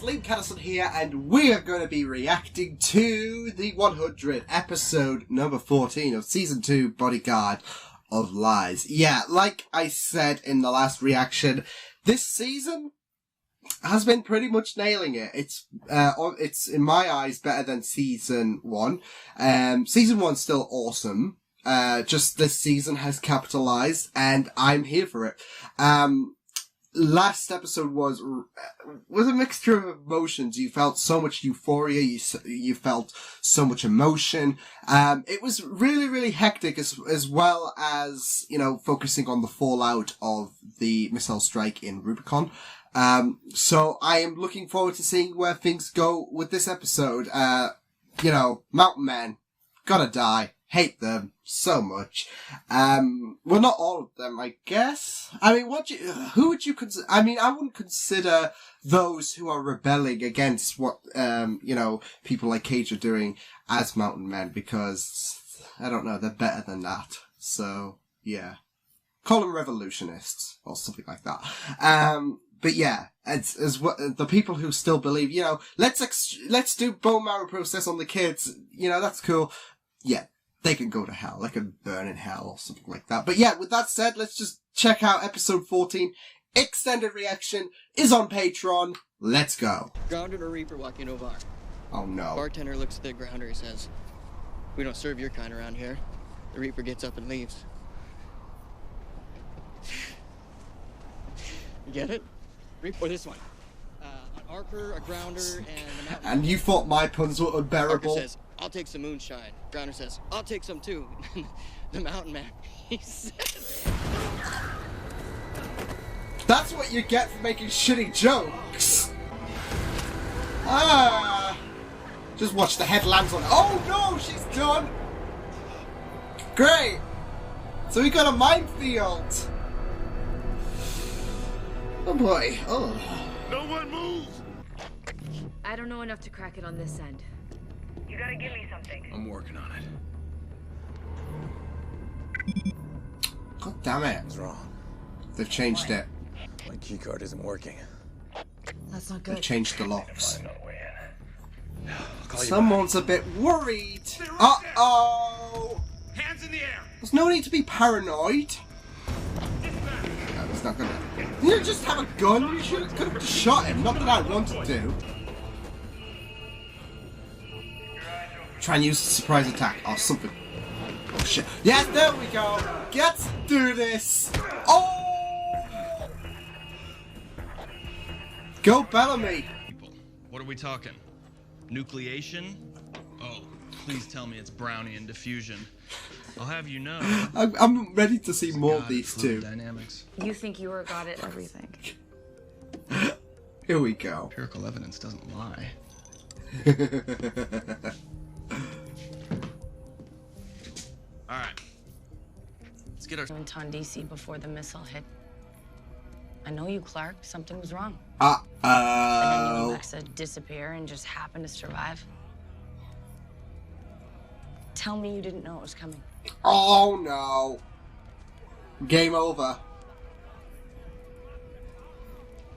Liam Catterson here, and we are going to be reacting to the 100th episode number 14 of Season 2 Bodyguard of Lies. Yeah, like I said in the last reaction, this season has been pretty much nailing it. It's in my eyes better than Season 1. Season 1's still awesome. Just this season has capitalized, and I'm here for it. Last episode was a mixture of emotions. You felt so much euphoria. You felt so much emotion. It was really, really hectic as well as, you know, focusing on the fallout of the missile strike in Rubicon. So I am looking forward to seeing where things go with this episode. You know, Mountain Men, gotta die. Hate them so much. Well, not all of them, I guess. I mean, who would you consider? I mean, I wouldn't consider those who are rebelling against what, you know, people like Cage are doing as Mountain Men, because, I don't know, they're better than that. So, yeah. Call them revolutionists, or something like that. But yeah, as what the people who still believe, you know, let's do bone marrow process on the kids, you know, that's cool. Yeah. They can go to hell. They can burn in hell or something like that. But yeah, with that said, let's just check out episode 14. Extended reaction is on Patreon. Let's go. Grounded or Reaper walking over. Oh no. Bartender looks at the grounder. He says, "We don't serve your kind around here." The Reaper gets up and leaves. You get it? Reaper, or this one. An Archer, a Grounder, and a Mountain. And you thought my puns were unbearable? Archer says, "I'll take some moonshine." Grounder says, "I'll take some too." The Mountain Man, he says. That's what you get for making shitty jokes. Just watch the headlamps on. Oh no, she's done. Great. So we got a minefield. Oh boy. Oh. No one move! I don't know enough to crack it on this end. You gotta give me something. I'm working on it. God damn it. What's wrong? They've changed it. My keycard isn't working. That's not They've good. changed the locks. I'll call you Someone's a bit worried. Uh-oh! Hands in the air! There's no need to be paranoid. No, it's not gonna... You just have a gun. You could have shot him. Not that I wanted to. Try and use a surprise attack or something. Oh shit. Yes, there we go. Let's do this. Oh! Go Bellamy. People, what are we talking? Nucleation? Oh, please tell me it's Brownian diffusion. I'll have you know. I'm ready to see more of these two. Dynamics. You think you were god at everything. Here we go. Empirical evidence doesn't lie. All right. Let's get our... Went on DC before the missile hit. I know you, Clarke. Something was wrong. Uh-oh. And then you and Lexa disappear and just happen to survive. Tell me you didn't know it was coming. Oh no. Game over.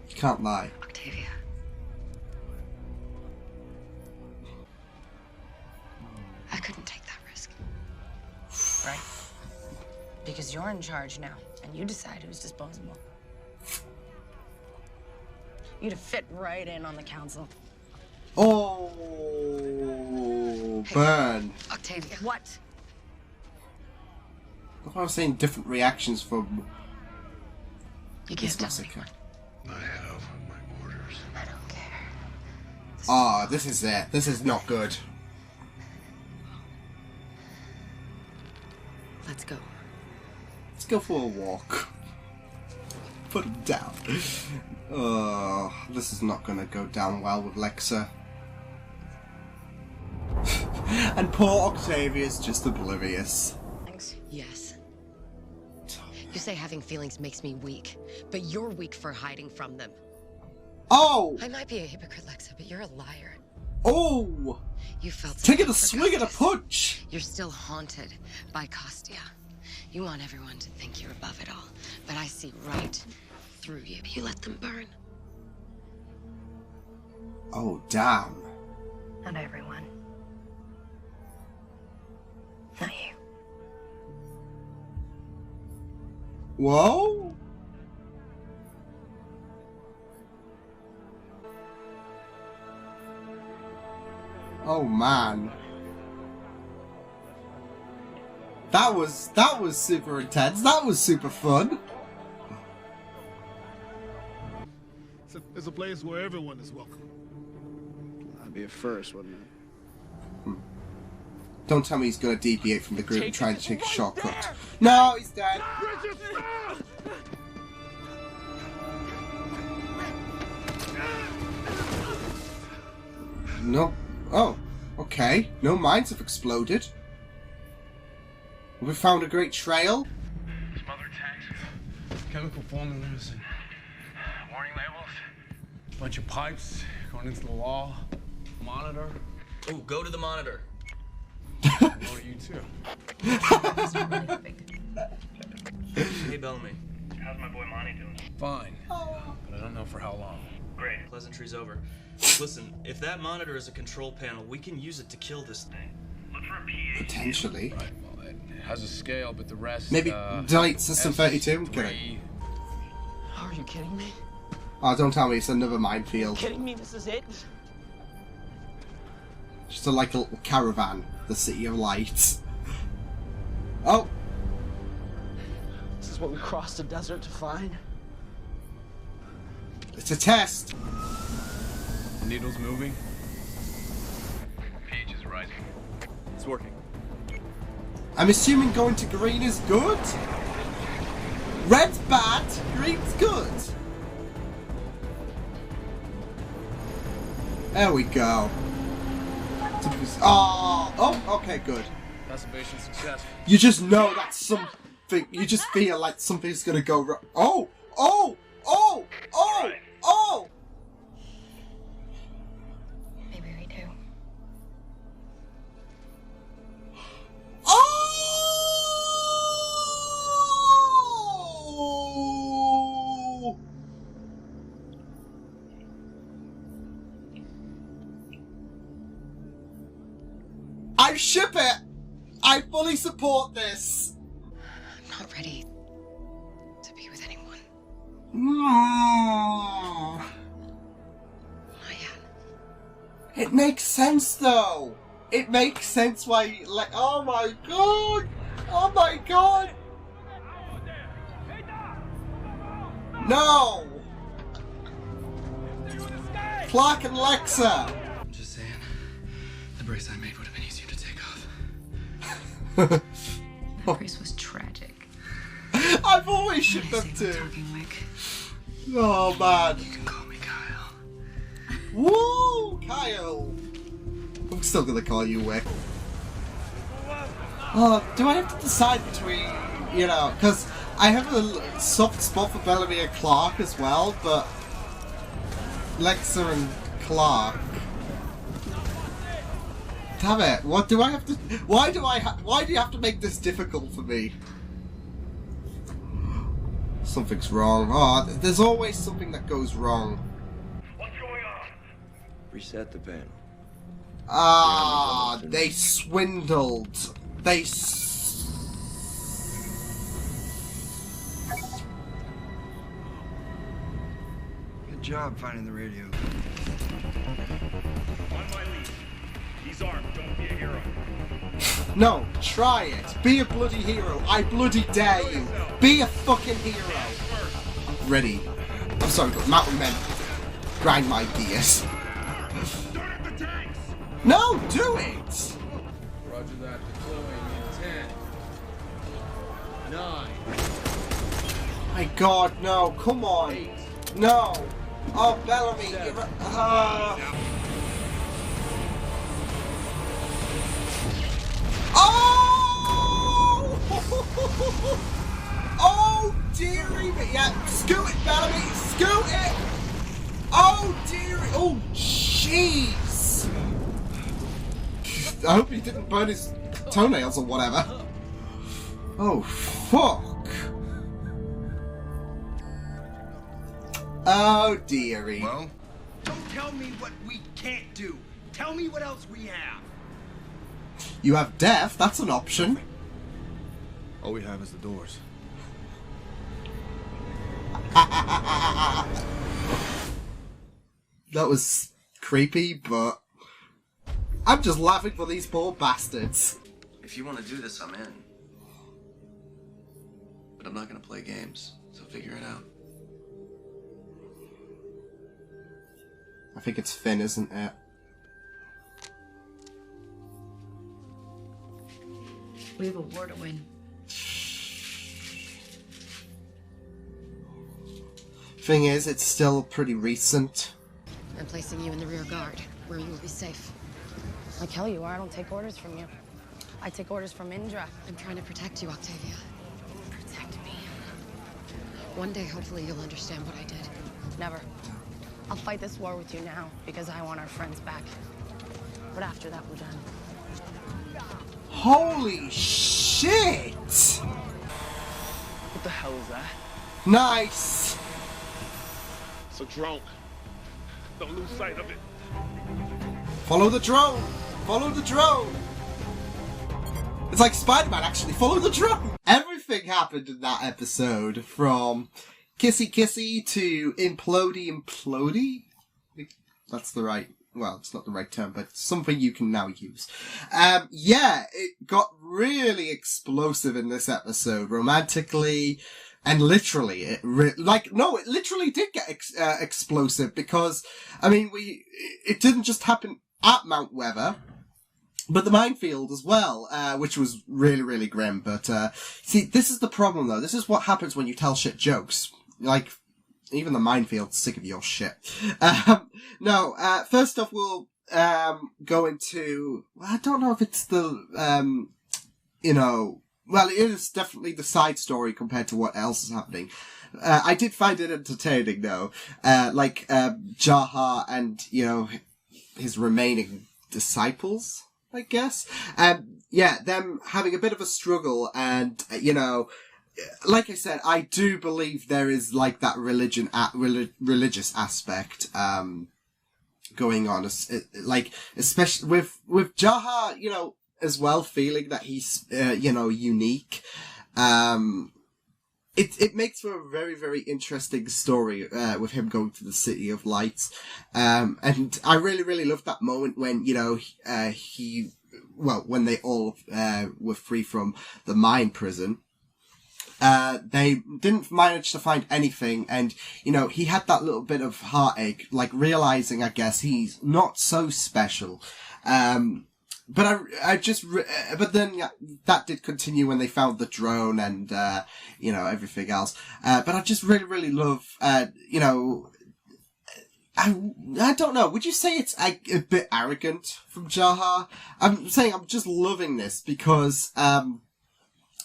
You can't lie. Octavia. I couldn't take that risk. Right? Because you're in charge now, and you decide who's disposable. You'd have fit right in on the council. Oh, burn. Octavia. What? I was saying different reactions from You this can't tell massacre. I have my orders. I don't care. Ah, this is it. This is not good. Let's go. Let's go for a walk. Put him down. Oh, this is not gonna go down well with Lexa. And poor Octavia's just oblivious. Yes. You say having feelings makes me weak, but you're weak for hiding from them. Oh! I might be a hypocrite, Lexa, but you're a liar. Oh! You felt Taking a something swing for and a Costas. punch! You're still haunted by Kostya. You want everyone to think you're above it all, but I see right through you. You let them burn. Oh, damn. Not everyone. Not you. Whoa? Oh man. That was super intense. That was super fun. It's a place where everyone is welcome. That'd be a first, wouldn't it? Don't tell me he's gonna deviate from the group and try to take a shortcut. No, he's dead. No. Oh, okay. No mines have exploded. We found a great trail. Smothered tanks, chemical formulas, and warning labels. Bunch of pipes going into the wall. Monitor. Oh, go to the monitor. What are you too? Hey, Bellamy. How's my boy Monty doing? Fine, but I don't know for how long. Great. Pleasantry's over. Listen, if that monitor is a control panel, we can use it to kill this thing. Look for a PA. Potentially. Right, well, it has a scale, but the rest. Maybe delete System 32. I'm kidding. Are you kidding me? Oh, don't tell me it's another minefield. Kidding me? This is it? Just like a little caravan, the City of Lights. Oh! This is what we crossed the desert to find? It's a test! The needle's moving. Page is rising. It's working. I'm assuming going to green is good? Red's bad, green's good. There we go. Oh, okay, good. Masturbation successful. You just know that something, you just feel like something's gonna go wrong. Oh! Maybe we do. Oh! I ship it! I fully support this! I'm not ready to be with anyone. Mm. Not yet. It makes sense though! It makes sense why, like, oh my god! Oh my god! No! Clarke and Lexa! I'm just saying, the brace I made would have been easier to take off. That brace was tragic. I've always shipped them too. Oh man. You can call me Kyle. Woo! Kyle! I'm still gonna call you Wick. Oh, do I have to decide between, you know, because I have a soft spot for Bellamy and Clarke as well, but Lexa and Clarke. Damn it! What do I have to? Why do you have to make this difficult for me? Something's wrong. Oh, there's always something that goes wrong. What's going on? Reset the panel. Ah, they swindled. Good job finding the radio. On my lead. He's armed. Don't be a hero. No, try it. Be a bloody hero. I bloody dare you. Be a fucking hero. Ready. I'm sorry, but mountain men. Grind my gears. No, do it! Roger that. Deploying in 10, 9. My god, no, come on. No. Oh, Bellamy, you're... Oh! Oh, dearie me. Yeah, scoot it, Bellamy, scoot it! Oh, dearie. Oh, jeez. I hope he didn't burn his toenails or whatever. Oh, fuck. Oh, dearie. Well, Don't tell me what we can't do. Tell me what else we have. You have death, that's an option. All we have is the doors. That was creepy, but I'm just laughing for these poor bastards. If you want to do this, I'm in. But I'm not gonna play games, so figure it out. I think it's Finn, isn't it? We have a war to win. Thing is, it's still pretty recent. I'm placing you in the rear guard, where you will be safe. Like hell you are. I don't take orders from you. I take orders from Indra. I'm trying to protect you, Octavia. Protect me. One day, hopefully, you'll understand what I did. Never. I'll fight this war with you now because I want our friends back. But after that, we're done. Holy shit! What the hell is that? Nice! It's a drone. Don't lose sight of it. Follow the drone! Follow the drone! It's like Spider-Man, actually. Follow the drone! Everything happened in that episode, from kissy kissy to implody? That's the right... Well, it's not the right term, but something you can now use. Yeah, it got really explosive in this episode, romantically and literally. It literally did get explosive because, I mean, it didn't just happen at Mount Weather, but the Minefield as well, which was really, really grim. But, see, this is the problem though. This is what happens when you tell shit jokes. Like, even the Minefield's sick of your shit. First off, we'll go into... Well, I don't know if it's the... Well, it is definitely the side story compared to what else is happening. I did find it entertaining, though. Jaha and, his remaining disciples, I guess. Them having a bit of a struggle and, like I said, I do believe there is like that religious aspect going on, especially with Jaha, as well, feeling that he's unique. It makes for a very, very interesting story with him going to the City of Lights, and I really, really love that moment when when they all were free from the mine prison. They didn't manage to find anything, and, he had that little bit of heartache, like realizing, I guess, he's not so special. But then that did continue when they found the drone and, everything else. But I just really, really love, I don't know, would you say it's a bit arrogant from Jaha? I'm saying I'm just loving this because,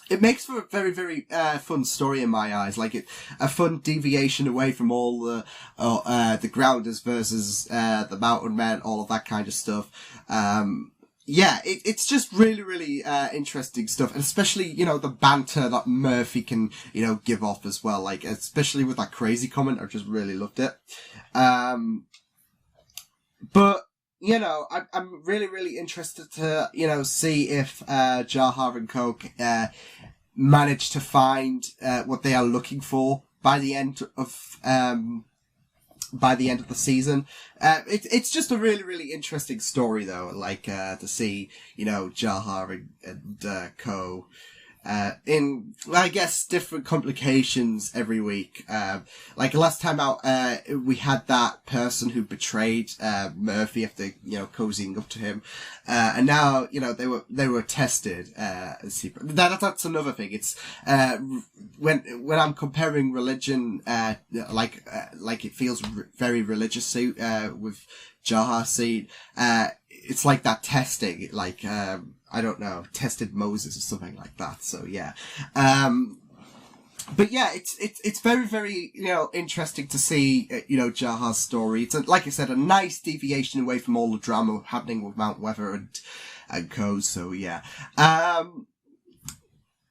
it makes for a very, very fun story in my eyes. Like a fun deviation away from all the grounders versus the mountain men, all of that kind of stuff. It's just really, really interesting stuff, and especially the banter that Murphy can give off as well. Like especially with that crazy comment, I just really loved it. But I'm really, really interested to, see if Jaha and Coke manage to find what they are looking for by the end of the season. It's just a really, really interesting story though, to see, Jaha and Co. In, I guess, different complications every week. Last time out, we had that person who betrayed, Murphy after, cozying up to him. And now, they were tested, that's another thing. It's, when I'm comparing religion, it feels very religious, with Jaha scene, it's like that testing, I don't know, tested Moses or something like that. So yeah. But yeah, it's very, very, interesting to see, Jaha's story. It's, like I said, a nice deviation away from all the drama happening with Mount Weather and Co. So yeah.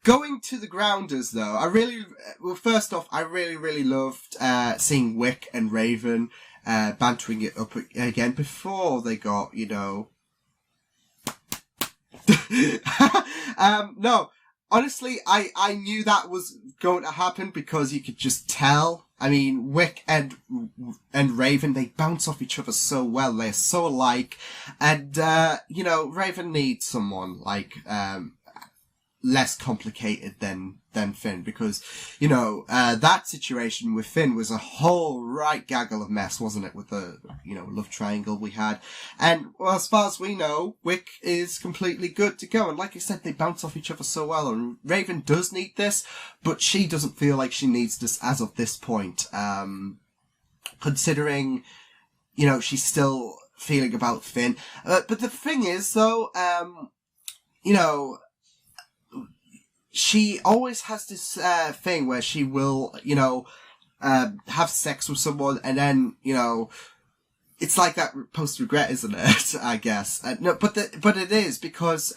Going to the Grounders though, first off, I really, really loved, seeing Wick and Raven, bantering it up again before they got, you know... No, honestly, I knew that was going to happen because you could just tell. I mean, Wick and Raven, they bounce off each other so well. They're so alike. And, you know, Raven needs someone, like, less complicated than Finn, because, you know, that situation with Finn was a whole right gaggle of mess, wasn't it, with the, you know, love triangle we had. And, well, as far as we know, Wick is completely good to go. And like I said, they bounce off each other so well, and Raven does need this, but she doesn't feel like she needs this as of this point. Considering, you know, she's still feeling about Finn. But the thing is, though, you know, she always has this thing where she will, you know, have sex with someone, and then, you know, it's like that post-regret, isn't it? I guess. No, but it is, because,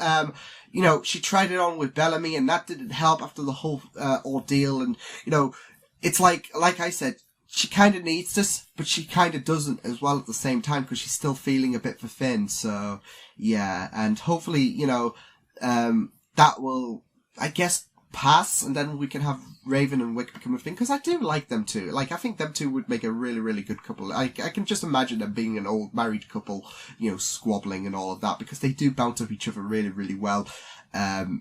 you know, she tried it on with Bellamy, and that didn't help after the whole ordeal, and, you know, it's like I said, she kind of needs this, but she kind of doesn't as well at the same time, because she's still feeling a bit for Finn. So, yeah, and hopefully, you know, that will, I guess, pass, and then we can have Raven and Wick become a thing, because I do like them too. Like, I think them two would make a really, really good couple. I can just imagine them being an old married couple, you know, squabbling and all of that, because they do bounce up each other really, really well.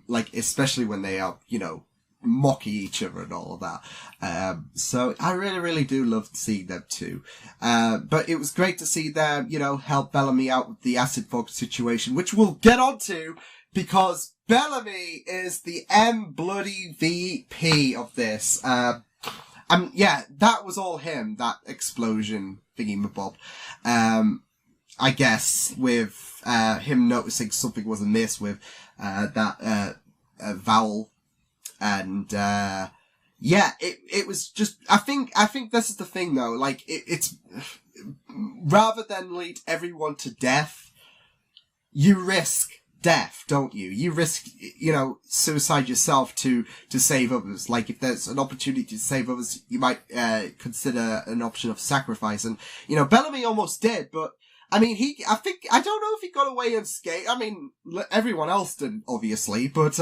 Like, especially when they are, you know, mocking each other and all of that. So I really, really do love seeing them too. But it was great to see them, you know, help Bellamy out with the acid fog situation, which we'll get onto, because Bellamy is the MVP of this. Yeah, that was all him, that explosion thingy-mabob. I guess, with, him noticing something was amiss with, that, vowel. And, yeah, it was just, I think this is the thing though, like, it's, rather than lead everyone to death, you risk death, don't you? You risk, you know, suicide yourself to save others. Like, if there's an opportunity to save others, you might, consider an option of sacrifice. And, you know, Bellamy almost did, but, I mean, I don't know if he got away unscathed. I mean, everyone else did, obviously, but,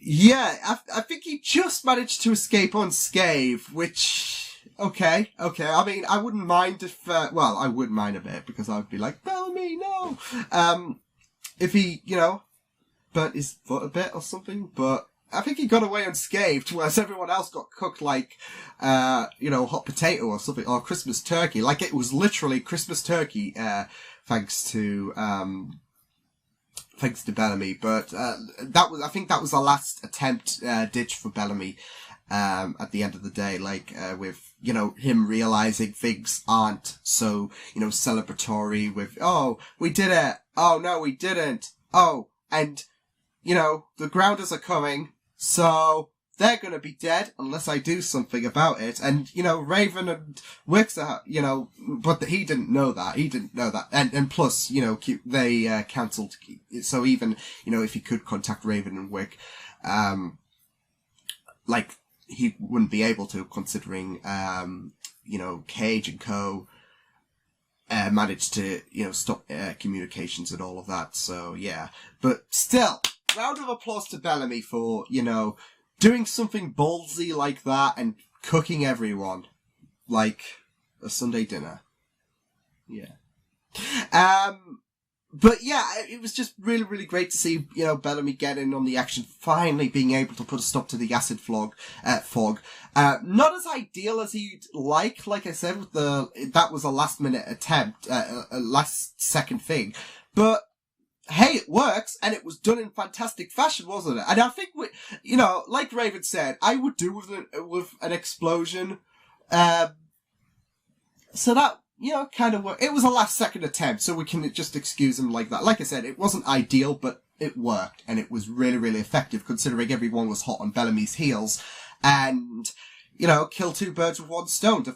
yeah, I think he just managed to escape unscathed, which, okay. I mean, I wouldn't mind if, well, I would mind a bit, because I would be like, Bellamy, no! If he, you know, burnt his foot a bit or something, but I think he got away unscathed, whereas everyone else got cooked like, you know, hot potato or something, or Christmas turkey. Like, it was literally Christmas turkey, thanks to Bellamy. But, I think that was the last attempt, ditch for Bellamy, at the end of the day, like, with, you know, him realizing things aren't so, you know, celebratory with, oh, we did it. Oh, no, we didn't. Oh, and, you know, the grounders are coming, so they're gonna be dead unless I do something about it. And, you know, Raven and Wick are, you know, but he didn't know that. And plus, you know, they, cancelled, so even, you know, if he could contact Raven and Wick, like, he wouldn't be able to, considering, you know, Cage and co. Managed to, you know, stop communications and all of that. So, yeah. But still, round of applause to Bellamy for, you know, doing something ballsy like that and cooking everyone like a Sunday dinner. Yeah. But yeah, it was just really, really great to see, you know, Bellamy get in on the action, finally being able to put a stop to the acid fog. Not as ideal as he'd like I said, with that was a last minute attempt, a last second thing. But, hey, it works, and it was done in fantastic fashion, wasn't it? And I think, you know, like Raven said, I would do with an explosion, so that, you know, kind of worked. It was a last second attempt, so we can just excuse him like that. Like I said, it wasn't ideal, but it worked, and it was really, really effective, considering everyone was hot on Bellamy's heels, and, you know, kill two birds with one stone to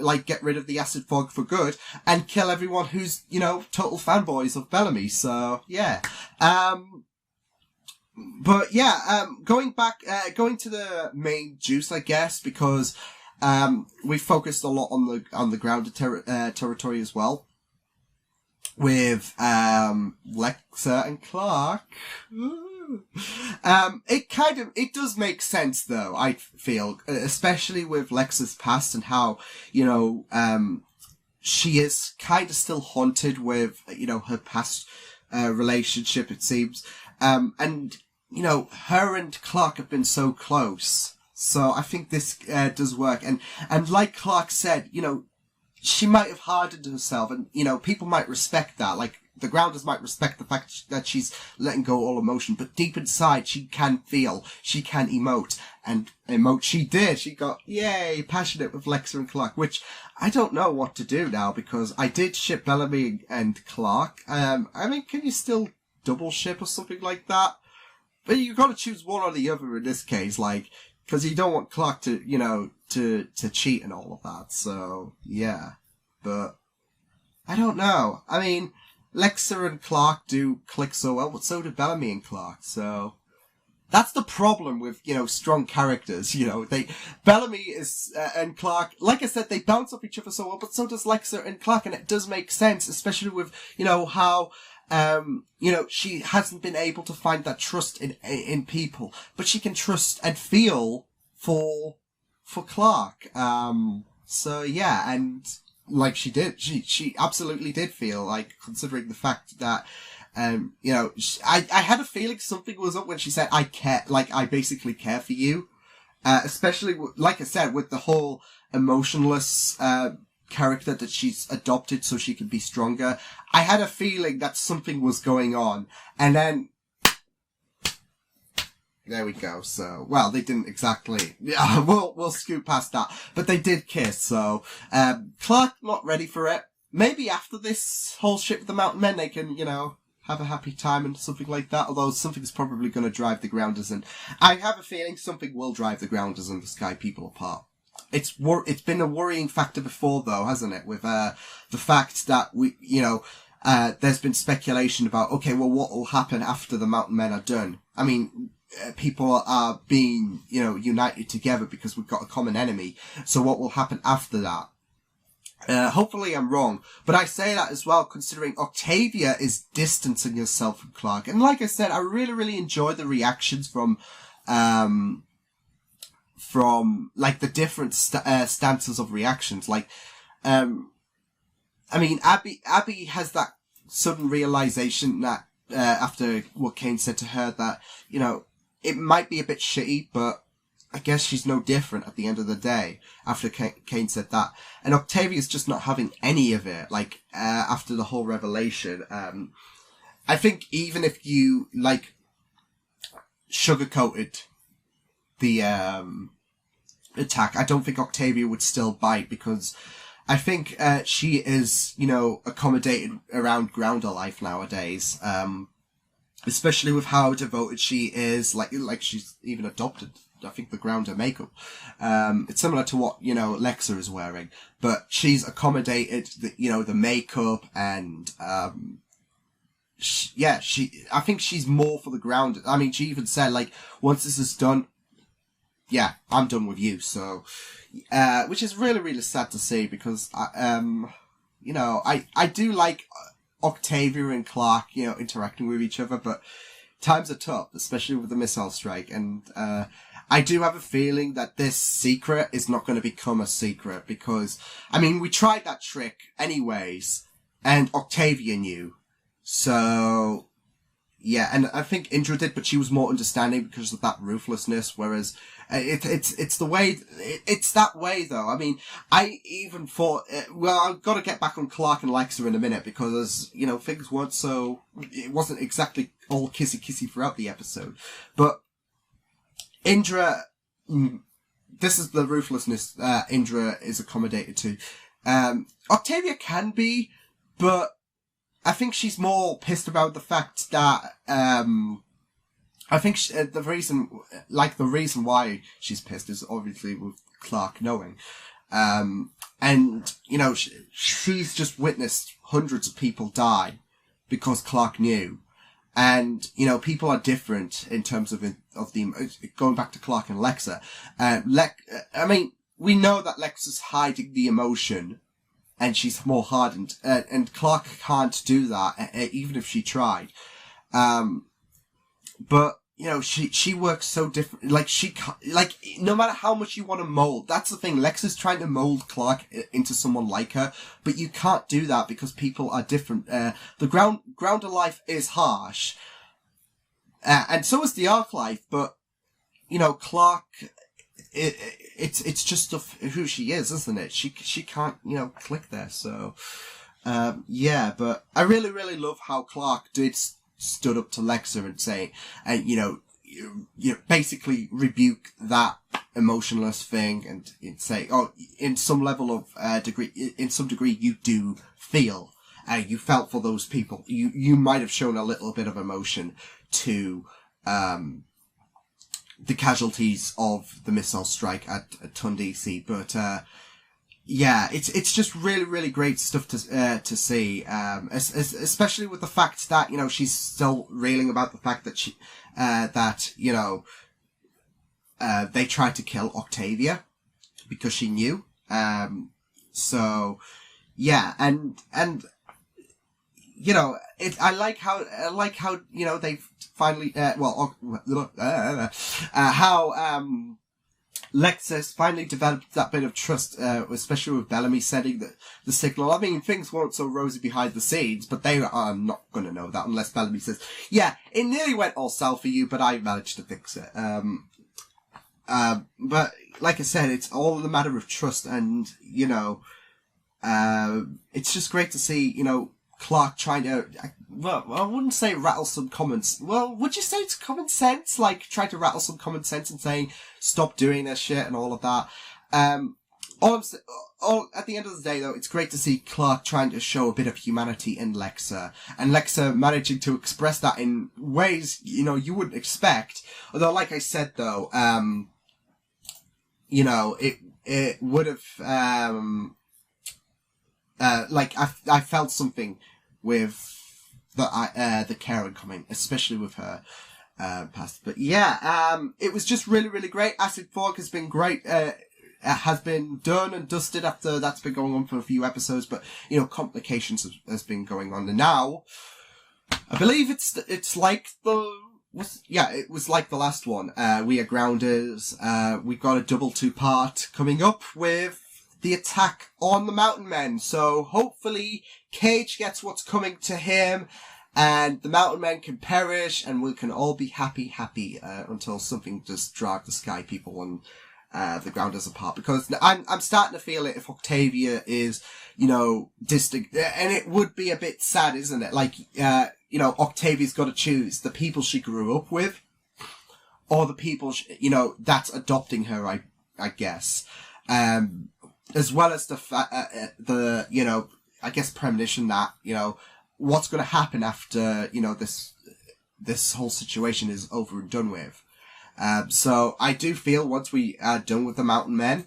like, get rid of the acid fog for good, and kill everyone who's, you know, total fanboys of Bellamy, so, yeah. But, yeah, going to the main juice, I guess, because, we focused a lot on the grounded territory as well. With, Lexa and Clarke. It does make sense though, I feel, especially with Lexa's past and how, she is kind of still haunted with, her past, relationship, it seems. And, her and Clarke have been so close. So I think this, does work. And like Clarke said, she might have hardened herself and, people might respect that. Like, the Grounders might respect the fact that she's letting go all emotion, but deep inside, she can feel, she can emote, and emote she did. She got, yay, passionate with Lexa and Clarke, which I don't know what to do now, because I did ship Bellamy and Clarke. Can you still double ship or something like that? But you gotta choose one or the other in this case, because you don't want Clarke to, to cheat and all of that, so, yeah. But, I don't know. Lexa and Clarke do click so well, but so do Bellamy and Clarke, so... That's the problem with, strong characters, Bellamy is, and Clarke, like I said, they bounce off each other so well, but so does Lexa and Clarke, and it does make sense, especially with, how, she hasn't been able to find that trust in people, but she can trust and feel for Clarke. So yeah, and like she did, she absolutely did feel, considering the fact that, I had a feeling something was up when she said, I care, I basically care for you. Especially, like I said, with the whole emotionless, character that she's adopted so she can be stronger. I had a feeling that something was going on. And then, there we go. So, well, they didn't exactly, we'll scoot past that, but they did kiss. So, Clarke not ready for it. Maybe after this whole shit with the Mountain Men, they can, have a happy time and something like that. Although something's probably going to drive the Grounders, and I have a feeling something will drive the Grounders and the Sky People apart. It's been a worrying factor before, though, hasn't it? With the fact that there's been speculation about, okay, well, what will happen after the Mountain Men are done? People are being, united together because we've got a common enemy. So what will happen after that? Hopefully I'm wrong, but I say that as well considering Octavia is distancing herself from Clarke. And like I said, I really, really enjoy the reactions from the different stances of reactions. Abby has that sudden realization that, after what Kane said to her, that, it might be a bit shitty, but I guess she's no different at the end of the day, after Kane said that. And Octavia's just not having any of it, after the whole revelation. I think even if you, sugarcoated the, attack, I don't think Octavia would still bite, because I think, she is, accommodated around Grounder life nowadays. Especially with how devoted she is, like she's even adopted, I think, the Grounder makeup. It's similar to what, Lexa is wearing, but she's accommodated the makeup and, I think she's more for the Grounder. She even said, once this is done, yeah, I'm done with you. So, which is really, really sad to see, because, I do like Octavia and Clarke, interacting with each other, but times are tough, especially with the missile strike, and, I do have a feeling that this secret is not going to become a secret, because, we tried that trick anyways, and Octavia knew. So, yeah, and I think Indra did, but she was more understanding because of that ruthlessness, whereas it's the way, it's that way though. I even thought, I've got to get back on Clarke and Lexa in a minute, because, things weren't it wasn't exactly all kissy throughout the episode. But Indra, this is the ruthlessness Indra is accommodated to. Octavia can be, but I think she's more pissed about the fact that, I think the reason why she's pissed is obviously with Clarke knowing. She's just witnessed hundreds of people die because Clarke knew. And, people are different in terms of the, going back to Clarke and Lexa. we know that Lex is hiding the emotion, and she's more hardened, and Clarke can't do that, even if she tried. But, you know, she works so different, like, no matter how much you want to mold, that's the thing, Lex is trying to mold Clarke into someone like her, but you can't do that because people are different. The ground of life is harsh, and so is the arc life, but, you know, Clarke, it's just who she is, isn't it? She can't, you know, click there, so, yeah, but I really, really love how Clarke stood up to Lexa and say, and you know, basically rebuke that emotionless thing and say, oh, in some level of degree, in some degree, you do feel, you felt for those people. You might have shown a little bit of emotion to the casualties of the missile strike at Tundisi, but yeah, it's just really, really great stuff to see, especially with the fact that, you know, she's still railing about the fact that you know, they tried to kill Octavia because she knew. So yeah, and you know, I like how you know, they've finally how Lexus finally developed that bit of trust, especially with Bellamy sending the signal. I mean, things weren't so rosy behind the scenes, but they are not going to know that unless Bellamy says, yeah, it nearly went all south for you, but I managed to fix it. But like I said, it's all a matter of trust, and, you know, it's just great to see, you know, Clarke trying to, well, I wouldn't say rattle some comments. Well, would you say it's common sense? Like, try to rattle some common sense and saying, stop doing this shit and all of that. At the end of the day, though, it's great to see Clarke trying to show a bit of humanity in Lexa, and Lexa managing to express that in ways, you know, you wouldn't expect. Although, like I said, though, you know, it would have, like, I felt something with the Karen coming, especially with her past. But yeah, it was just really, really great. Acid Fog has been great. It has been done and dusted after that's been going on for a few episodes, but, you know, Complications has been going on. And now, I believe it's like it was like the last one. We Are Grounders. We've got a double 2-part coming up with the attack on the Mountain Men. So hopefully Cage gets what's coming to him, and the Mountain Men can perish, and we can all be happy, until something just drag the Sky People and the Grounders apart. Because I'm starting to feel it if Octavia is, you know, distant, and it would be a bit sad, isn't it? Like, you know, Octavia's got to choose the people she grew up with, or the people, you know, that's adopting her, I guess. As well as the you know, I guess premonition that, you know, what's going to happen after, you know, this whole situation is over and done with. So I do feel once we are done with the Mountain Men,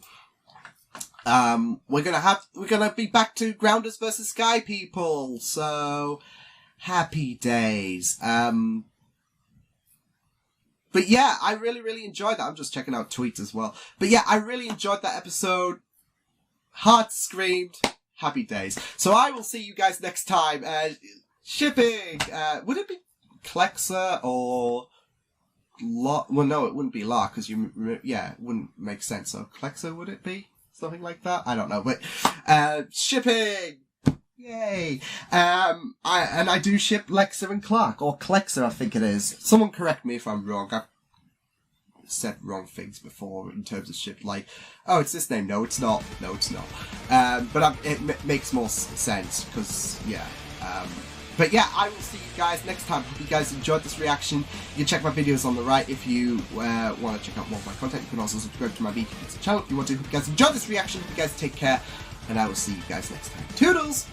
we're gonna be back to Grounders versus Sky People. So happy days. But yeah, I really, really enjoyed that. I'm just checking out tweets as well. But yeah, I really enjoyed that episode. Heart screamed. Happy days. So I will see you guys next time. Shipping. Would it be Clexa or La? Well, no, it wouldn't be La, because it wouldn't make sense. So Clexa, would it be? Something like that? I don't know. But, shipping! Yay! I do ship Lexa and Clarke, or Clexa, I think it is. Someone correct me if I'm wrong. I've said wrong things before in terms of ship, like, oh, it's this name. No, it's not. No, it's not. But it makes more sense, because, yeah. But yeah, I will see you guys next time. Hope you guys enjoyed this reaction. You can check my videos on the right if you want to check out more of my content. You can also subscribe to my BT channel if you want to. Hope you guys enjoyed this reaction. Hope you guys take care, and I will see you guys next time. Toodles!